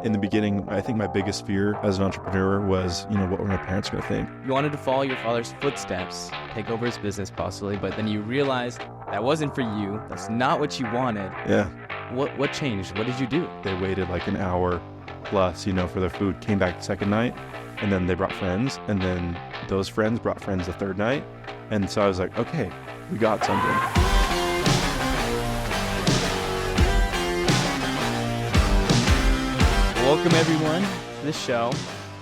In the beginning, I think my biggest fear as an entrepreneur was, what were my parents going to think? You wanted to follow your father's footsteps, take over his business possibly, but then you realized that wasn't for you. That's not what you wanted. Yeah. What changed? What did you do? They waited like an hour plus, for their food, came back the second night, and then they brought friends, and then those friends brought friends the third night. And so I was like, okay, we got something. Welcome everyone to the show.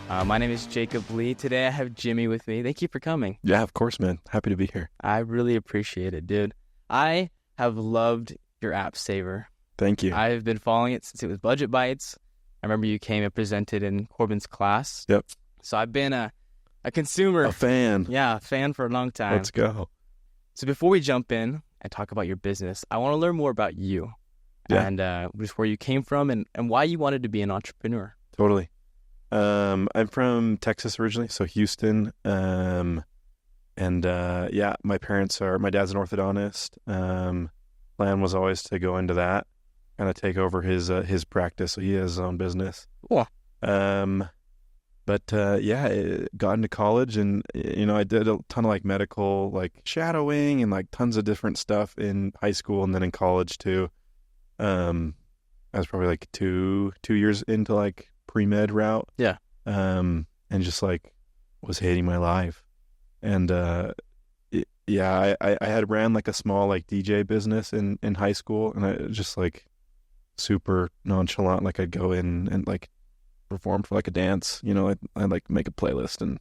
My name is Jacob Lee. Today I have Jimmy with me. Thank you for coming. Yeah, of course, man. Happy to be here. I really appreciate it, dude. I have loved your app Saver. Thank you. I've been following it since it was Budget Bites. I remember you came and presented in Corbin's class. Yep. So I've been a consumer. A fan. Yeah, a fan for a long time. Let's go. So before we jump in and talk about your business, I want to learn more about you. Yeah. And just where you came from and why you wanted to be an entrepreneur. Totally. I'm from Texas originally, so Houston. My dad's an orthodontist. Plan was always to go into that, kind of take over his practice. So he has his own business. Cool. Got into college and, I did a ton of like medical, like shadowing and like tons of different stuff in high school and then in college too. I was probably like two years into like pre-med route. Yeah. And just like was hating my life. And, I had ran like a small like DJ business in high school, and I just like super nonchalant. Like I'd go in and like perform for like a dance, I'd like make a playlist and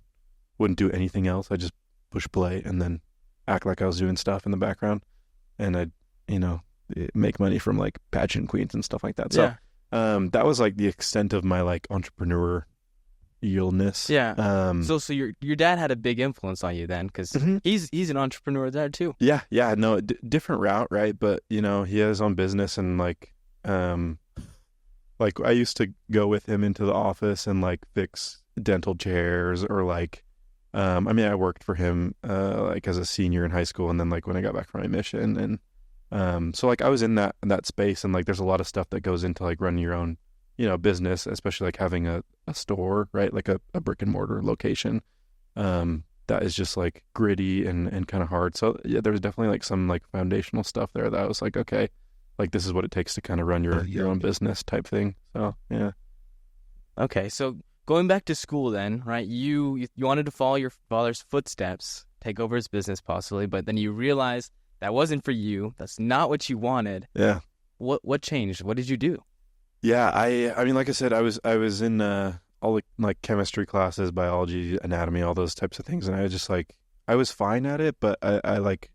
wouldn't do anything else. I just push play and then act like I was doing stuff in the background, and I'd, make money from like pageant queens and stuff like that. So, that was like the extent of my like entrepreneurialness. Yeah. So your dad had a big influence on you then, because he's an entrepreneur there too. Yeah. No, different route, right? But he has his own business, and like I used to go with him into the office and like fix dental chairs, or like, I worked for him like as a senior in high school, and then like when I got back from my mission, and so like I was in that space, and like there's a lot of stuff that goes into like running your own, business, especially like having a store, right? Like a brick and mortar location. That is just like gritty and kind of hard. So yeah, there was definitely like some like foundational stuff there that I was like, okay, like this is what it takes to kind of run your own business type thing. So yeah. Okay, so going back to school then, right? You wanted to follow your father's footsteps, take over his business possibly, but then you realized that wasn't for you. That's not what you wanted. Yeah. What changed? What did you do? Yeah, I mean, like I said, I was in all like chemistry classes, biology, anatomy, all those types of things, and I was just like, I was fine at it, but I like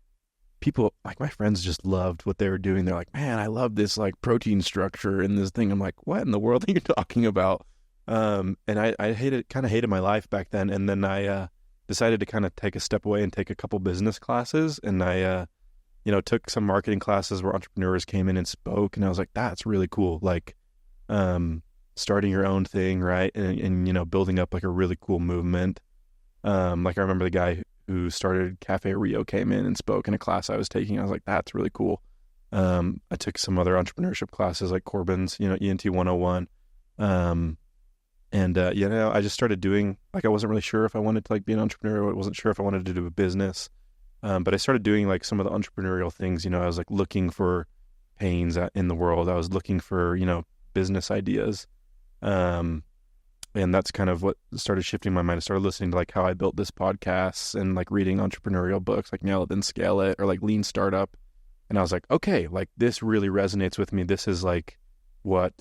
people, like my friends just loved what they were doing. They're like, man, I love this like protein structure in this thing. I'm like, what in the world are you talking about? And I kind of hated my life back then, and then I decided to kind of take a step away and take a couple business classes, and I took some marketing classes where entrepreneurs came in and spoke, and I was like, that's really cool. Like, starting your own thing, right? And building up like a really cool movement. Like I remember the guy who started Cafe Rio came in and spoke in a class I was taking. I was like, that's really cool. I took some other entrepreneurship classes like Corbin's, ENT 101. I just started doing, like, I wasn't really sure if I wanted to like be an entrepreneur. I wasn't sure if I wanted to do a business. But I started doing like some of the entrepreneurial things. I was like looking for pains in the world. I was looking for, business ideas. And that's kind of what started shifting my mind. I started listening to like how I built this podcast and like reading entrepreneurial books like Nail It Then Scale It or like Lean Startup. And I was like, okay, like this really resonates with me. This is like what,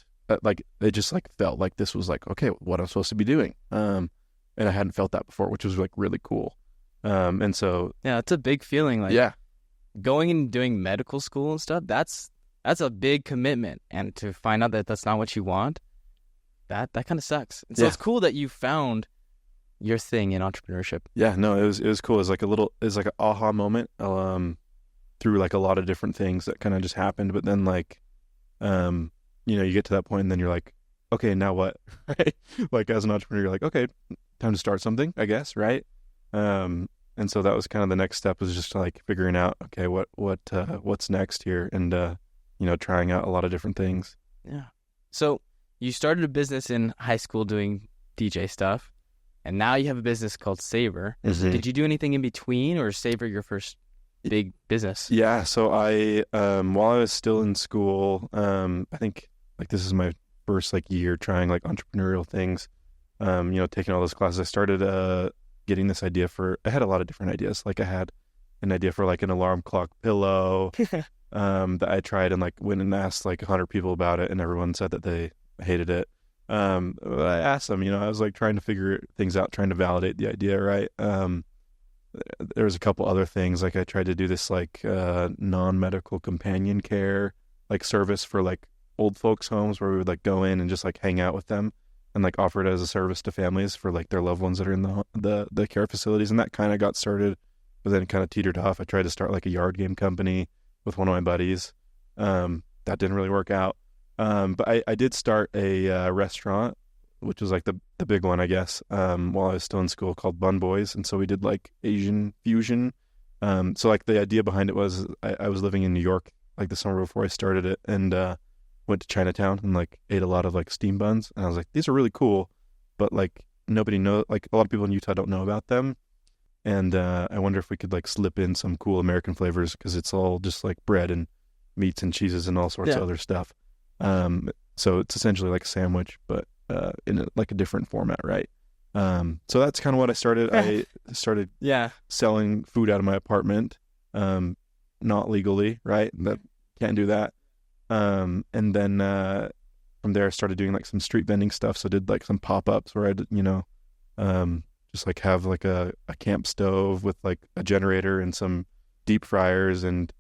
like, it just like felt like this was like, okay, what I'm supposed to be doing. And I hadn't felt that before, which was like really cool. And so, yeah, it's a big feeling. Like, yeah, going and doing medical school and stuff, that's a big commitment. And to find out that that's not what you want, that kind of sucks. And so It's cool that you found your thing in entrepreneurship. Yeah, no, it was cool. It was like an aha moment, through like a lot of different things that kind of just happened. But then like, you get to that point and then you're like, okay, now what? Right? Like as an entrepreneur, you're like, okay, time to start something, I guess. Right. And so that was kind of the next step, was just like figuring out, okay, what's next here, and trying out a lot of different things. Yeah. So you started a business in high school doing DJ stuff, and now you have a business called Savor. Mhm. Did you do anything in between, or is Savor your first big business? Yeah, so I while I was still in school, I think like this is my first like year trying like entrepreneurial things. Taking all those classes. I started getting this idea for I had a lot of different ideas. Like I had an idea for like an alarm clock pillow that I tried and like went and asked like 100 people about it and everyone said that they hated it. But I asked them, I was like trying to figure things out, trying to validate the idea, right? There was a couple other things, like I tried to do this like non-medical companion care like service for like old folks homes where we would like go in and just like hang out with them and like offer it as a service to families for like their loved ones that are in the care facilities, and that kind of got started, but then kind of teetered off. I tried to start like a yard game company with one of my buddies. That didn't really work out. But I did start a restaurant, which was like the big one, I guess, while I was still in school, called Bun Boys. And so we did like Asian fusion. So like the idea behind it was I was living in New York like the summer before I started it, and went to Chinatown and like ate a lot of like steam buns. And I was like, these are really cool, but like nobody know, like a lot of people in Utah don't know about them. And I wonder if we could like slip in some cool American flavors, because it's all just like bread and meats and cheeses and all sorts of other stuff. So it's essentially like a sandwich, but in like a different format, right? So that's kind of what I started. I started selling food out of my apartment, not legally, right? That can't do that. And then from there I started doing like some street vending stuff. So I did like some pop-ups where I'd, just like have like a camp stove with like a generator and some deep fryers, and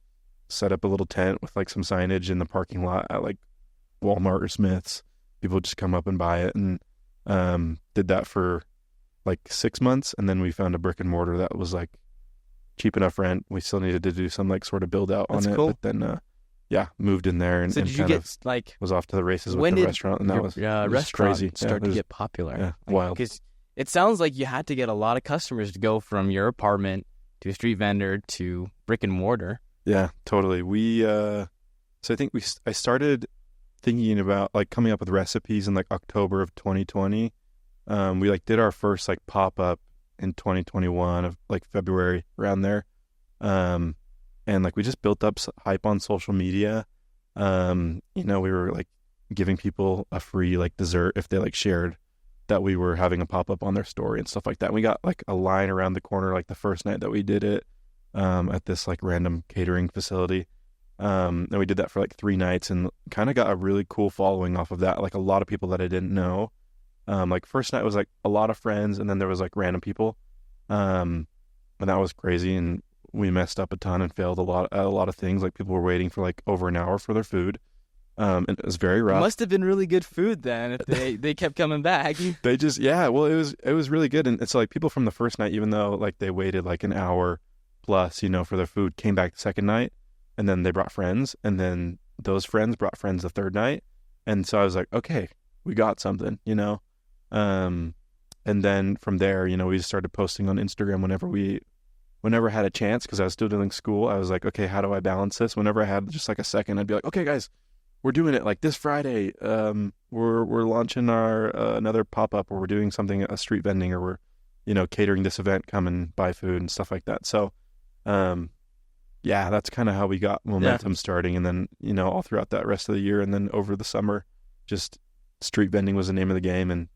set up a little tent with like some signage in the parking lot at like Walmart or Smith's. People would just come up and buy it, and did that for like 6 months. And then we found a brick and mortar that was like cheap enough rent. We still needed to do some like sort of build out on it, but then moved in there and, so and did you kind get of like was off to the races when with the did restaurant, and that your was restaurant crazy. start to get popular? Yeah, wild. Because it sounds like you had to get a lot of customers to go from your apartment to a street vendor to brick and mortar. Yeah, totally. So I think I started thinking about like coming up with recipes in like October of 2020. We like did our first like pop up in 2021 of like February, around there. And like we just built up hype on social media. We were like giving people a free like dessert if they like shared that we were having a pop up on their story and stuff like that. And we got like a line around the corner like the first night that we did it, at this like random catering facility. And we did that for like 3 nights and kind of got a really cool following off of that. Like a lot of people that I didn't know. Like first night was like a lot of friends, and then there was like random people. And that was crazy. And we messed up a ton and failed a lot of things. Like people were waiting for like over an hour for their food. And it was very rough. It must have been really good food then if they kept coming back. They just, well, it was really good. And it's like people from the first night, even though like they waited like an hour plus, for their food, came back the second night, and then they brought friends, and then those friends brought friends the third night. And so I was like, okay, we got something, and then from there, we just started posting on Instagram whenever I had a chance, because I was still doing school. I was like, okay, how do I balance this? Whenever I had just like a second, I'd be like, okay, guys, we're doing it like this Friday. We're launching our another pop-up, or we're doing something, a street vending, or we're, catering this event, come and buy food and stuff like that. So, that's kind of how we got momentum starting. And then, all throughout that rest of the year, and then over the summer, just street vending was the name of the game, and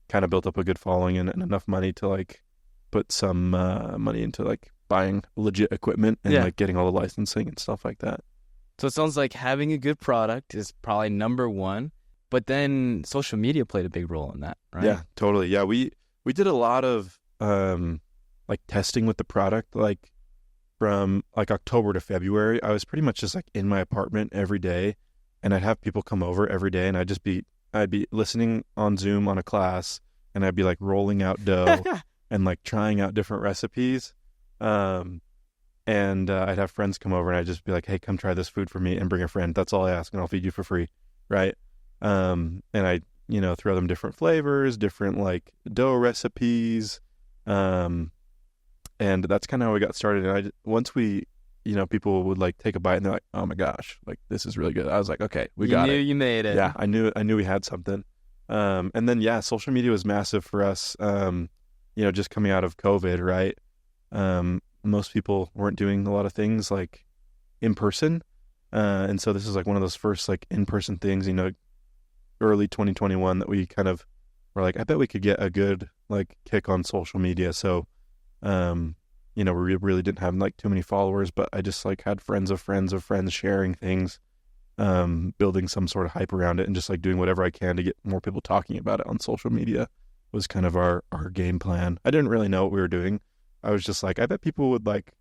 kind of built up a good following and enough money to like put some money into like buying legit equipment and like getting all the licensing and stuff like that. So it sounds like having a good product is probably number one, but then social media played a big role in that, right? Yeah, totally. Yeah, we did a lot of like testing with the product. Like from like October to February, I was pretty much just like in my apartment every day, and I'd have people come over every day, and I'd be listening on Zoom on a class, and I'd be like rolling out dough and like trying out different recipes. And I'd have friends come over, and I'd just be like, hey, come try this food for me, and bring a friend. That's all I ask, and I'll feed you for free, right? And I, throw them different flavors, different like dough recipes. And that's kind of how we got started. And once we people would like take a bite and they're like, oh my gosh, like this is really good. I was like, okay, we You got knew it. you made it. Yeah, I knew we had something. And then yeah, social media was massive for us. Just coming out of COVID, right? Most people weren't doing a lot of things like in person. And so this is like one of those first like in-person things, early 2021 that we kind of were like, I bet we could get a good like kick on social media. So, we really didn't have like too many followers, but I just like had friends of friends of friends sharing things, building some sort of hype around it and just like doing whatever I can to get more people talking about it on social media was kind of our game plan. I didn't really know what we were doing. I was just like, I bet people would like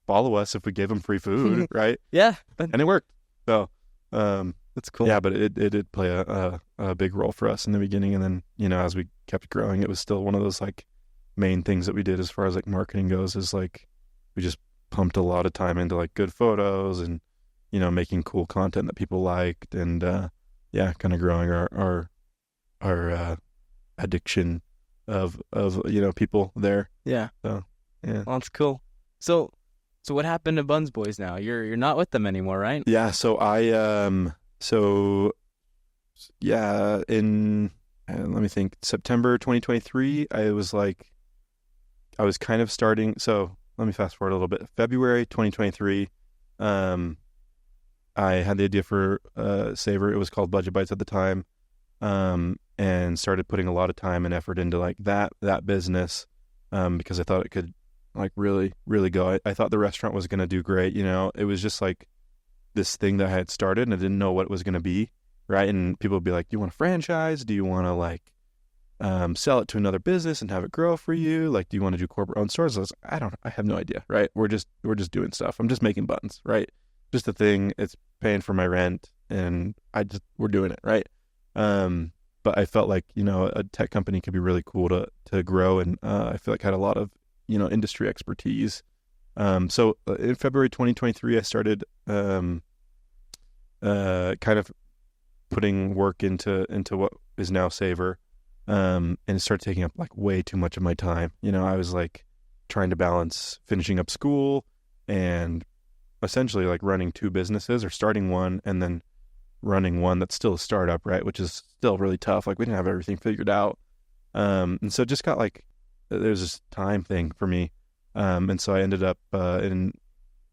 follow us if we gave them free food, right? Yeah, And it worked. So, that's cool. yeah, but it did play a big role for us in the beginning. And then, as we kept growing, it was still one of those like main things that we did as far as like marketing goes is like we just pumped a lot of time into like good photos and, making cool content that people liked and, kind of growing our addiction of people there. Yeah. So, yeah. Well, that's cool. So what happened to Buns Boys now? You're not with them anymore, right? Yeah, so in let me think, September 2023, I was kind of starting. So let me fast forward a little bit. February 2023, I had the idea for Savor. It was called Budget Bites at the time, and started putting a lot of time and effort into like that business, because I thought it could like really, really go. I thought the restaurant was going to do great. It was just like this thing that I had started and I didn't know what it was going to be. Right. And people would be like, do you want a franchise? Do you want to like, sell it to another business and have it grow for you? Like, do you want to do corporate owned stores? I have no idea. Right. We're just doing stuff. I'm just making buttons. Right. Just a thing. It's paying for my rent and we're doing it. Right. But I felt like, a tech company could be really cool to grow. And, I feel like I had a lot of, industry expertise. So in February 2023, I started, kind of putting work into what is now Savor. And it started taking up like way too much of my time. I was like trying to balance finishing up school and essentially like running two businesses or starting one and then running one that's still a startup, right? Which is still really tough. Like we didn't have everything figured out. And so it just got like, there's this time thing for me. And so I ended up, coming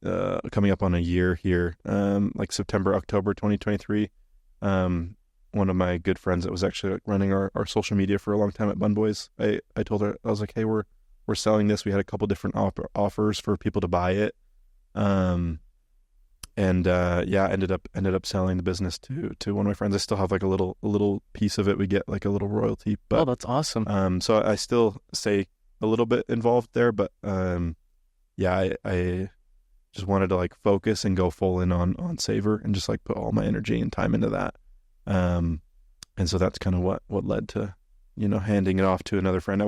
up on a year here, like September, October 2023. One of my good friends that was actually running our social media for a long time at Bun Boys, I told her, I was like, hey, we're selling this. We had a couple different offers for people to buy it. Ended up selling the business to one of my friends. I still have like a little piece of it. We get like a little royalty, but that's awesome. So I still stay a little bit involved there, but I just wanted to like focus and go full in on Savor and just like put all my energy and time into that. And so that's kind of what led to, handing it off to another friend.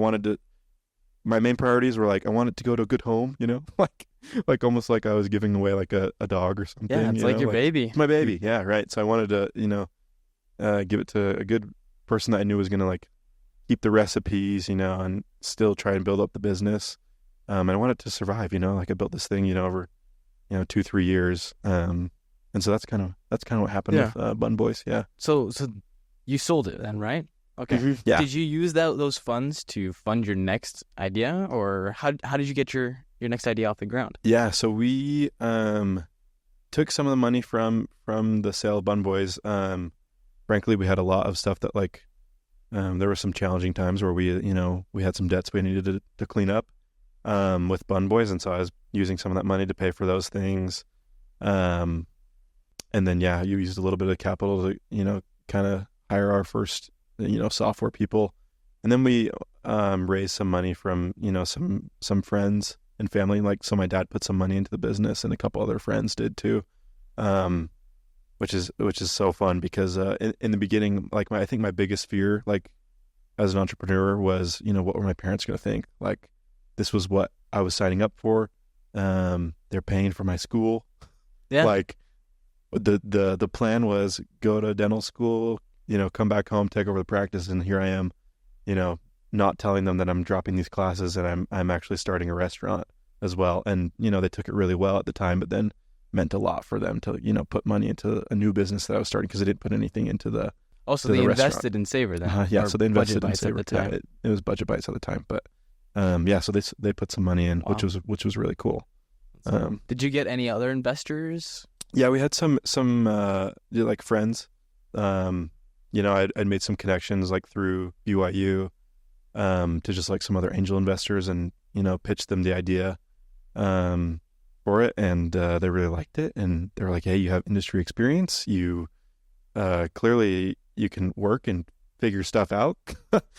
My main priorities were like, I want it to go to a good home, like almost like I was giving away like a dog or something. Yeah, it's like your baby. It's my baby. Yeah. Right. So I wanted to, give it to a good person that I knew was going to like keep the recipes, and still try and build up the business. And I want it to survive, like I built this thing, over, 2-3 years. And so that's kind of what happened with Bun Boys. Yeah. So you sold it then, right? Okay. Mm-hmm. Yeah. Did you use those funds to fund your next idea, or how did you get your next idea off the ground? Yeah. So we took some of the money from the sale of Bun Boys. Frankly, we had a lot of stuff that like there were some challenging times where we had some debts we needed to clean up with Bun Boys, and so I was using some of that money to pay for those things. And then you used a little bit of capital to kind of hire our first software people, and then we raised some money from some friends and family. Like, so my dad put some money into the business, and a couple other friends did too, which is so fun because in the beginning, like I think my biggest fear, like as an entrepreneur, was what were my parents going to think? Like, this was what I was signing up for. They're paying for my school. Yeah. Like the plan was go to dental school, come back home, take over the practice, and here I am, not telling them that I'm dropping these classes and I'm actually starting a restaurant. as well. And, they took it really well at the time, but then meant a lot for them to, put money into a new business that I was starting because they didn't put anything into the Also, to they the invested restaurant. in Savor then. Yeah, Or so they Budget invested in Bites at Saver. the time. Yeah, it was Budget Bites at the time, but yeah, so they put some money in, Wow. which was really cool. Did you get any other investors? Yeah, we had some like friends. I'd made some connections like through BYU to just like some other angel investors, and pitched them the idea for it, and they really liked it, and they were like, "Hey, you have industry experience. You clearly you can work and figure stuff out.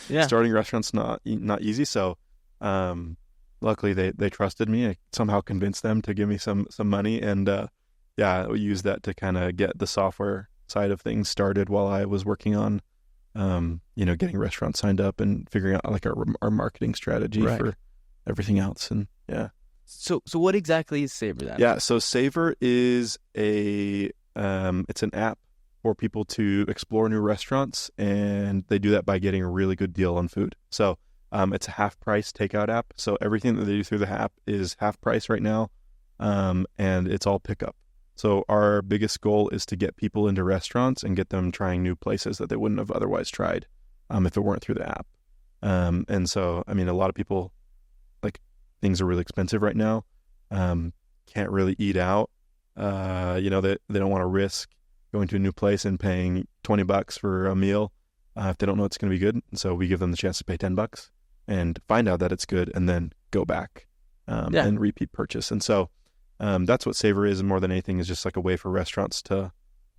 Yeah. Starting restaurants not easy." So luckily they trusted me. I somehow convinced them to give me some money, and yeah, we used that to kind of get the software side of things started while I was working on getting restaurants signed up and figuring out like our marketing strategy Right. for everything else. And yeah. So what exactly is Savor then? Yeah, so Savor is it's an app for people to explore new restaurants, and they do that by getting a really good deal on food. So it's a half price takeout app. So everything that they do through the app is half price right now, and it's all pickup. So our biggest goal is to get people into restaurants and get them trying new places that they wouldn't have otherwise tried if it weren't through the app. And so, I mean, a lot of people, like, things are really expensive right now. Can't really eat out. They don't want to risk going to a new place and paying $20 for a meal if they don't know it's going to be good. And so we give them the chance to pay $10 and find out that it's good, and then go back and repeat purchase. And so that's what Savor is, and more than anything is just like a way for restaurants to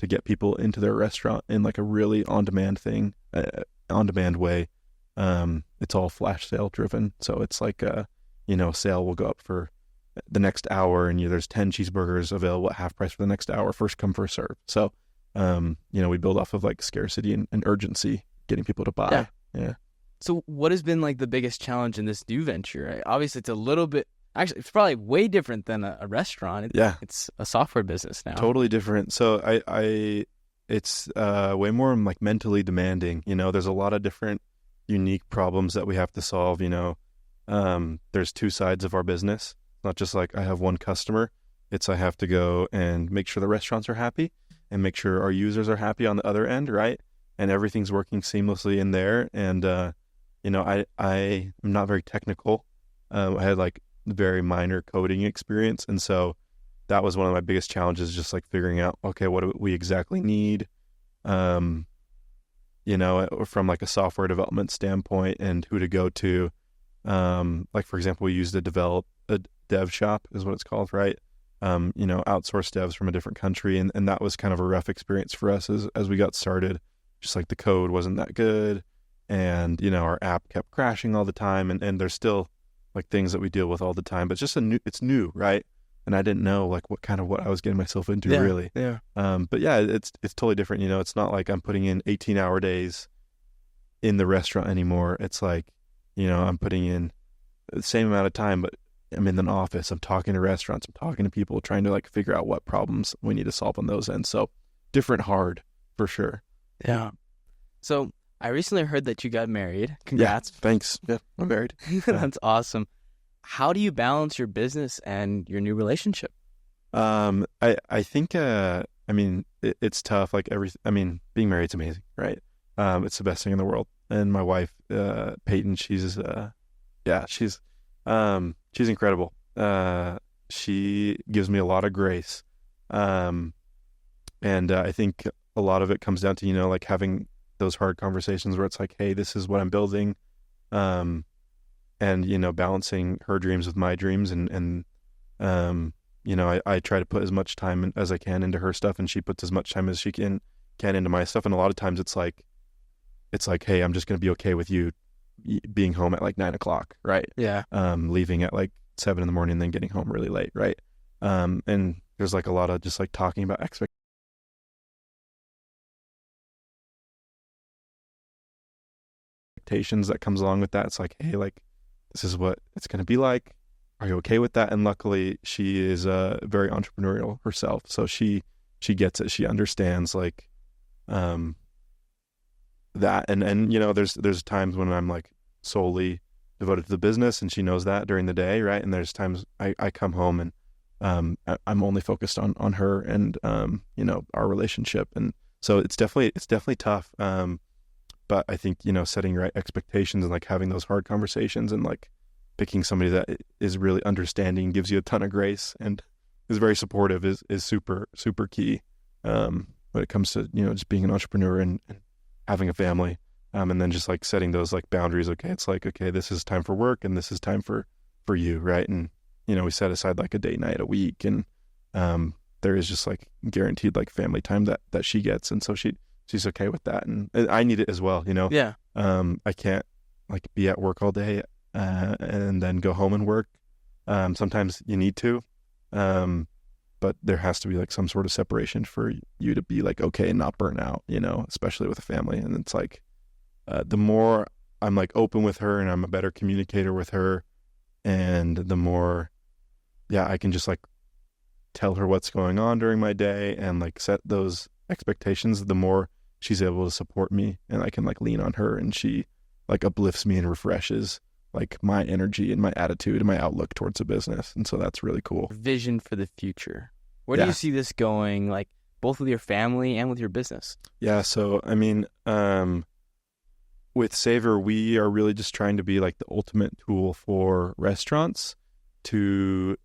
get people into their restaurant in like a really on-demand way. It's all flash sale driven. So it's like sale will go up for the next hour, and there's 10 cheeseburgers available at half price for the next hour, first come, first serve. So, we build off of like scarcity and urgency, getting people to buy. Yeah. So what has been like the biggest challenge in this new venture? Right? Obviously, it's a little bit, actually, it's probably way different than a restaurant. It's a software business now. Totally different. So it's way more like mentally demanding. There's a lot of different unique problems that we have to solve. There's two sides of our business. Not just like I have one customer. It's I have to go and make sure the restaurants are happy and make sure our users are happy on the other end, right? And everything's working seamlessly in there. And I am not very technical. I had like very minor coding experience, and so that was one of my biggest challenges, just like figuring out, okay, what do we exactly need, from like a software development standpoint, and who to go to. Like for example, we used a dev shop is what it's called, right? Outsourced devs from a different country. And that was kind of a rough experience for us as we got started. Just like the code wasn't that good. And, our app kept crashing all the time. And there's still like things that we deal with all the time, but it's new, right? And I didn't know like what I was getting myself into really. Yeah. But yeah, it's totally different. It's not like I'm putting in 18-hour days in the restaurant anymore. It's like, I'm putting in the same amount of time, but I'm in an office. I'm talking to restaurants. I'm talking to people, trying to like figure out what problems we need to solve on those ends. So different, hard for sure. Yeah. So I recently heard that you got married. Congrats. Yeah, thanks. Yeah, I'm married. That's awesome. How do you balance your business and your new relationship? I think, it's tough. Like being married's amazing, right? It's the best thing in the world. And my wife, Peyton, she's incredible. She gives me a lot of grace. And I think a lot of it comes down to, like having those hard conversations where it's like, hey, this is what I'm building. And, balancing her dreams with my dreams. And I try to put as much time as I can into her stuff, and she puts as much time as she can into my stuff. And a lot of times it's like, hey, I'm just going to be okay with you being home at like 9:00, right? Yeah. Leaving at like 7 a.m, and then getting home really late, right? And there's like a lot of just like talking about expectations that comes along with that. It's like, hey, like this is what it's going to be like. Are you okay with that? And luckily, she is very entrepreneurial herself, so she gets it. She understands like that, and there's times when I'm like solely devoted to the business, and she knows that during the day, right? And there's times I come home and I'm only focused on her and our relationship, and so it's definitely tough. But I think setting right expectations and like having those hard conversations and like picking somebody that is really understanding, gives you a ton of grace, and is very supportive is super super key when it comes to just being an entrepreneur and having a family. And then just like setting those like boundaries. Okay, it's like, okay, this is time for work and this is time for you, right? And we set aside like a date night a week, and there is just like guaranteed like family time that she gets, and so she's okay with that, and I need it as well. Yeah. I can't like be at work all day and then go home and work. Sometimes you need to, but there has to be like some sort of separation for you to be like okay and not burn out, especially with a family. And it's like the more I'm like open with her and I'm a better communicator with her, and the more I can just like tell her what's going on during my day and like set those expectations, the more she's able to support me, and I can like lean on her, and she like uplifts me and refreshes like my energy and my attitude and my outlook towards the business. And so that's really cool. Vision for the future. Where do you see this going, like both with your family and with your business? Yeah. So, I mean, with Savor, we are really just trying to be like the ultimate tool for restaurants to,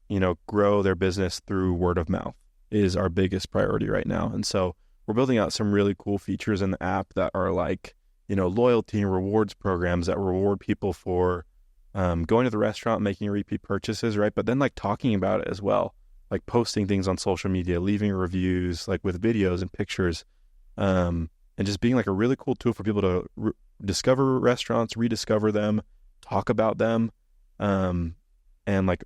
grow their business through word of mouth is our biggest priority right now. And so we're building out some really cool features in the app that are like, loyalty and rewards programs that reward people for going to the restaurant, making repeat purchases, right? But then like talking about it as well, like posting things on social media, leaving reviews, like with videos and pictures, and just being like a really cool tool for people to discover restaurants, rediscover them, talk about them, and like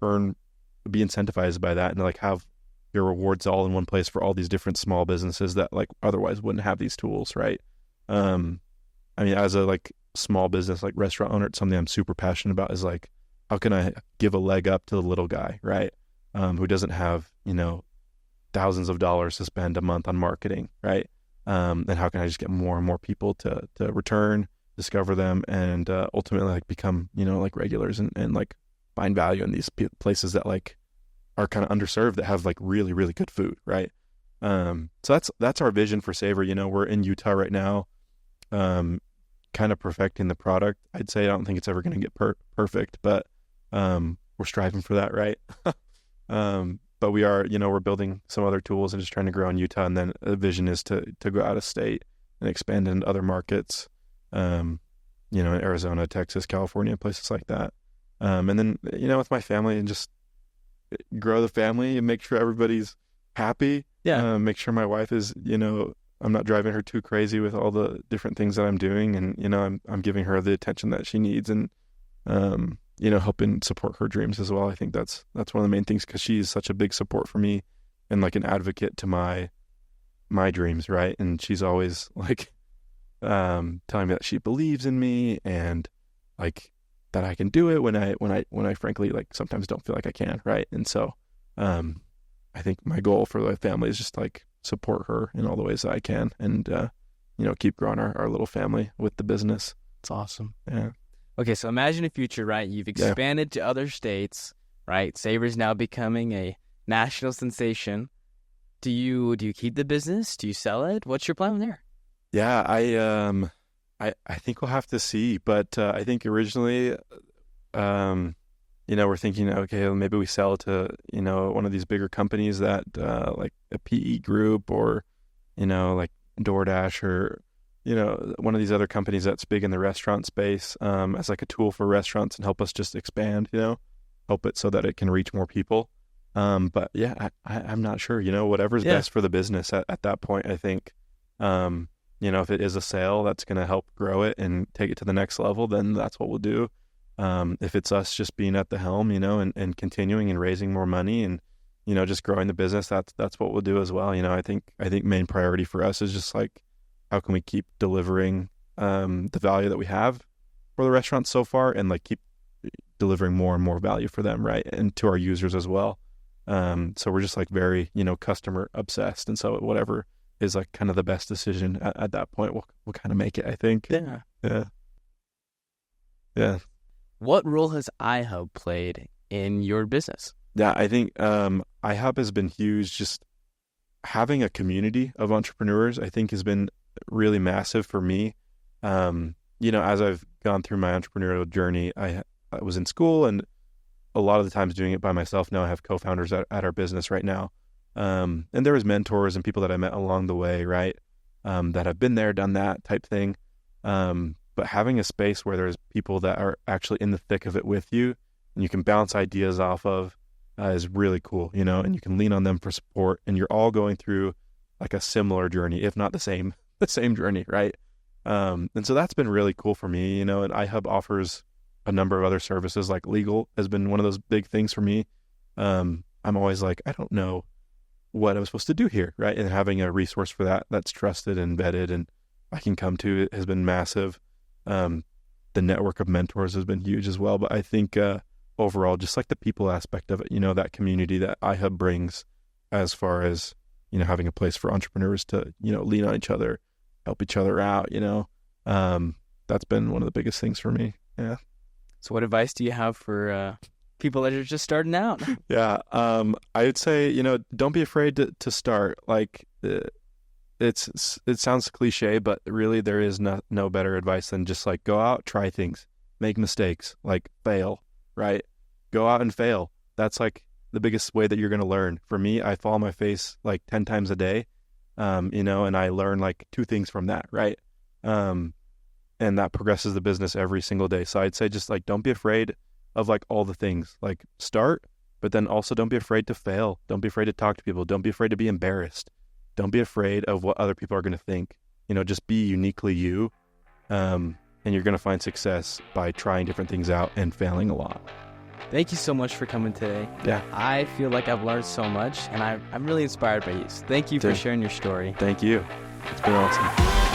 be incentivized by that, and like have your rewards all in one place for all these different small businesses that like otherwise wouldn't have these tools, right? I mean, as a like small business, like restaurant owner, it's something I'm super passionate about is like, how can I give a leg up to the little guy, right? Who doesn't have, thousands of dollars to spend a month on marketing, right? And how can I just get more and more people to return, discover them, and ultimately like become, like regulars and like find value in these places that like are kind of underserved, that have like really, really good food, right? So that's our vision for Savor. We're in Utah right now, kind of perfecting the product. I'd say I don't think it's ever going to get perfect, but we're striving for that, right? But we are, we're building some other tools and just trying to grow in Utah. And then the vision is to go out of state and expand into other markets, in Arizona, Texas, California, places like that. And then, with my family, and just grow the family and make sure everybody's happy. Yeah. Make sure my wife is, I'm not driving her too crazy with all the different things that I'm doing, and I'm giving her the attention that she needs, and helping support her dreams as well. I think that's one of the main things, because she's such a big support for me and like an advocate to my dreams, right? And she's always like telling me that she believes in me and like that I can do it when I frankly like sometimes don't feel like I can, right? And so I think my goal for the family is just like support her in all the ways that I can, and keep growing our little family with the business. It's awesome. Yeah. Okay, so imagine a future, right? You've expanded to other states, right? Savor's now becoming a national sensation. Do you keep the business? Do you sell it? What's your plan there? Yeah, I think we'll have to see, but I think originally, we're thinking, okay, well, maybe we sell it to, one of these bigger companies that, like a PE group, or, like DoorDash, or, one of these other companies that's big in the restaurant space, as like a tool for restaurants, and help us just expand, help it so that it can reach more people. But yeah, I'm not sure, whatever's best for the business at that point. I think, if it is a sale that's going to help grow it and take it to the next level, then that's what we'll do. If it's us just being at the helm, and continuing and raising more money and, just growing the business, that's what we'll do as well. I think main priority for us is just like, how can we keep delivering the value that we have for the restaurants so far, and like keep delivering more and more value for them, right? And to our users as well. So we're just like very, customer obsessed. And so whatever is like kind of the best decision at that point, we'll kind of make it, I think. Yeah. Yeah. Yeah. What role has iHub played in your business? Yeah, I think iHub has been huge. Just having a community of entrepreneurs, I think, has been really massive for me. As I've gone through my entrepreneurial journey, I was in school and a lot of the times doing it by myself. Now I have co-founders at our business right now. And there was mentors and people that I met along the way, right? That have been there, done that type thing. But having a space where there's people that are actually in the thick of it with you and you can bounce ideas off of is really cool, and you can lean on them for support, and you're all going through like a similar journey, if not the same journey, right? And so that's been really cool for me, and iHub offers a number of other services, like legal has been one of those big things for me. I'm always like, I don't know what I'm supposed to do here, right? And having a resource for that's trusted and vetted and I can come to it has been massive. The network of mentors has been huge as well. But I think overall, just like the people aspect of it, that community that iHub brings as far as, having a place for entrepreneurs to, lean on each other, help each other out, that's been one of the biggest things for me. Yeah. So what advice do you have for people that are just starting out? Yeah. I would say, don't be afraid to start. Like it sounds cliche, but really there is no better advice than just like go out, try things, make mistakes, like fail, right? Go out and fail. That's like the biggest way that you're going to learn. For me, I fall on my face like 10 times a day, and I learn like 2 things from that, right? And that progresses the business every single day. So I'd say just like, don't be afraid of like all the things, like start, but then also don't be afraid to fail. Don't be afraid to talk to people. Don't be afraid to be embarrassed. Don't be afraid of what other people are going to think. Just be uniquely you. And you're going to find success by trying different things out and failing a lot. Thank you so much for coming today. Yeah. I feel like I've learned so much, and I'm really inspired by you. So thank you for sharing your story. Thank you. It's been awesome.